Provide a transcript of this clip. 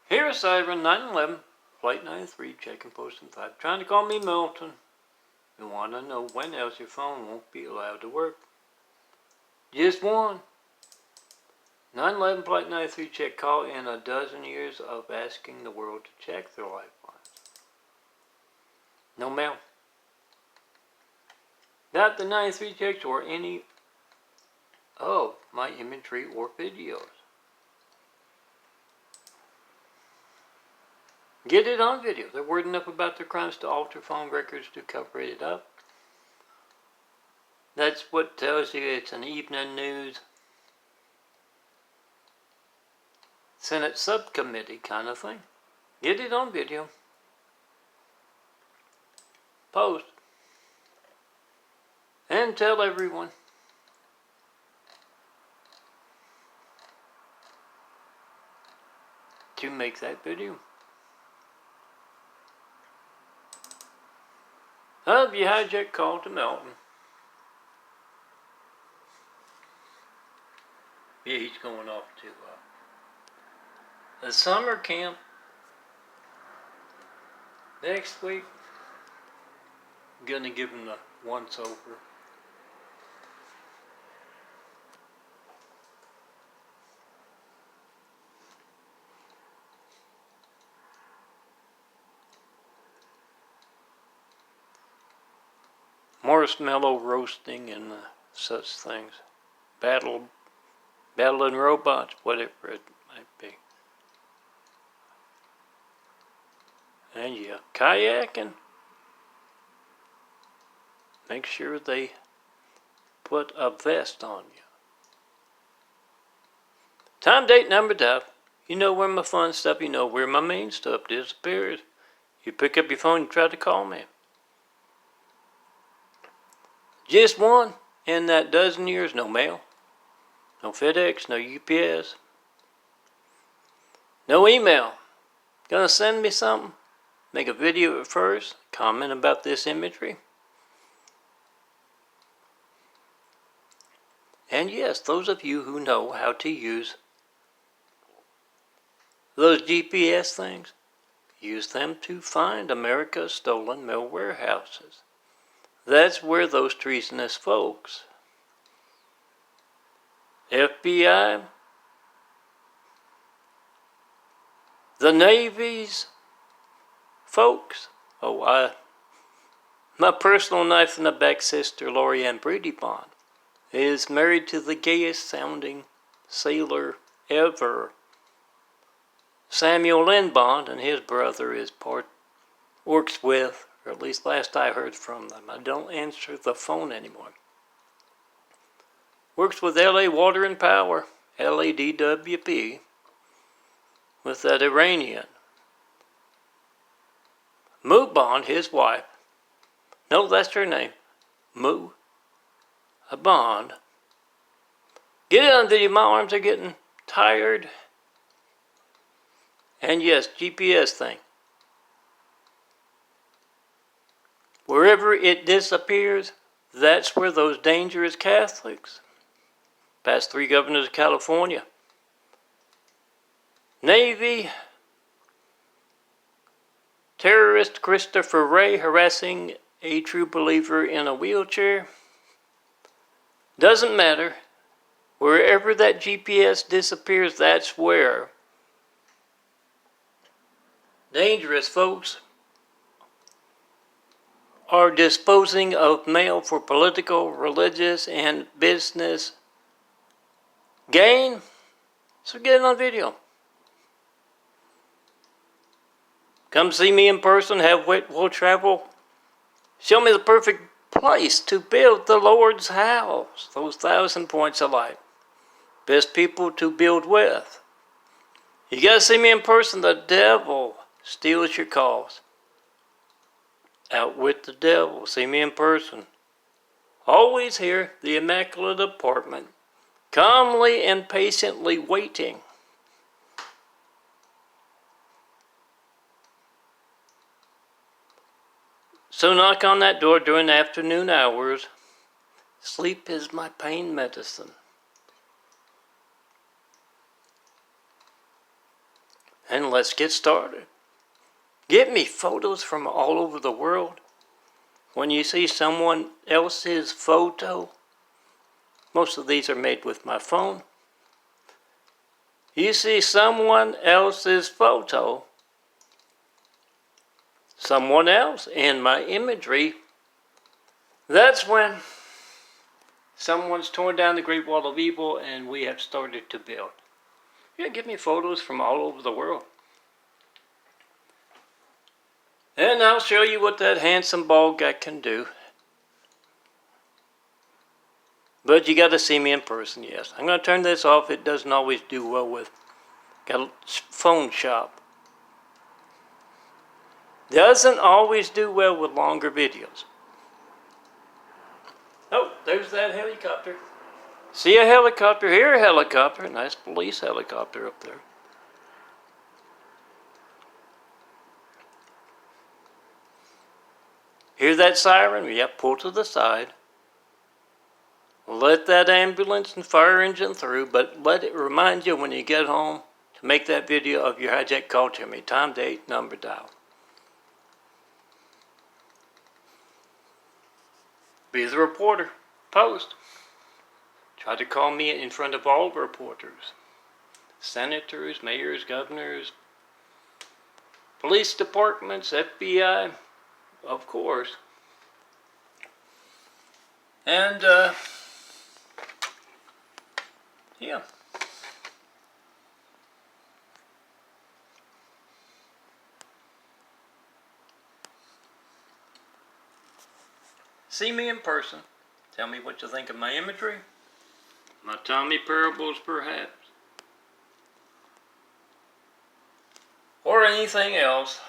Here is Siren 911, Flight 93, checking post and 5. Trying to call me Milton. You want to know when else your phone won't be allowed to work. Just one. 911 Flight 93 check call in a dozen years of asking the world to check their lifelines. No mail. Not the 93 checks or any of my imagery or videos. Get it on video. They're word enough about their crimes to alter phone records to cover it up. That's what tells you it's an evening news, Senate subcommittee kind of thing. Get it on video. Post. And tell everyone. To make that video. Of your hijack call to Melton. Yeah, he's going off to a summer camp next week. I'm gonna give him the once over. Marshmallow roasting and such things. Battling robots, whatever it might be. And yeah, kayaking. Make sure they put a vest on you. Time, date, number, time. You know where my fun stuff, you know where my main stuff disappears. You pick up your phone and try to call me. Just one in that dozen years, no mail, no FedEx, no UPS, no email. Gonna send me something? Make a video at first, comment about this imagery. And yes, those of you who know how to use those GPS things, use them to find America's stolen mail warehouses. That's where those treasonous folks, FBI, the Navy's folks, my personal knife in the back sister, Lori Ann Brady Bond, is married to the gayest sounding sailor ever, Samuel Lynn Bond, and his brother works with, or at least last I heard from them. I don't answer the phone anymore. Works with LA Water and Power, LADWP, with that Iranian. Moo Bond, his wife. No, that's her name. Moo. A Bond. Get it on video. My arms are getting tired. And yes, GPS thing. Wherever it disappears, that's where those dangerous Catholics, past 3 governors of California, Navy, terrorist Christopher Wray harassing a true believer in a wheelchair. Doesn't matter. Wherever that GPS disappears, that's where dangerous folks are disposing of mail for political, religious, and business gain. So get it on video. Come see me in person, we'll travel. Show me the perfect place to build the Lord's house. Those 1,000 points of light. Best people to build with. You gotta see me in person. The devil steals your cause. Out with the devil. See me in person. Always here, the Immaculate Apartment. Calmly and patiently waiting. So knock on that door during afternoon hours. Sleep is my pain medicine. And let's get started. Get me photos from all over the world. When you see someone else's photo, most of these are made with my phone. You see someone else's photo, someone else in my imagery, that's when someone's torn down the Great Wall of Evil and we have started to build. Yeah, give me photos from all over the world. And I'll show you what that handsome bald guy can do. But you got to see me in person, yes. I'm going to turn this off. It doesn't always do well with. Got a phone shop. Doesn't always do well with longer videos. Oh, there's that helicopter. See a helicopter, hear a helicopter. Nice police helicopter up there. Hear that siren? Yep, pull to the side. Let that ambulance and fire engine through, but let it remind you when you get home to make that video of your hijack call to me. Time, date, number, dial. Be the reporter. Post. Try to call me in front of all reporters. Senators, mayors, governors, police departments, FBI, of course. And, yeah. See me in person. Tell me what you think of my imagery. My Tommy parables, perhaps. Or anything else.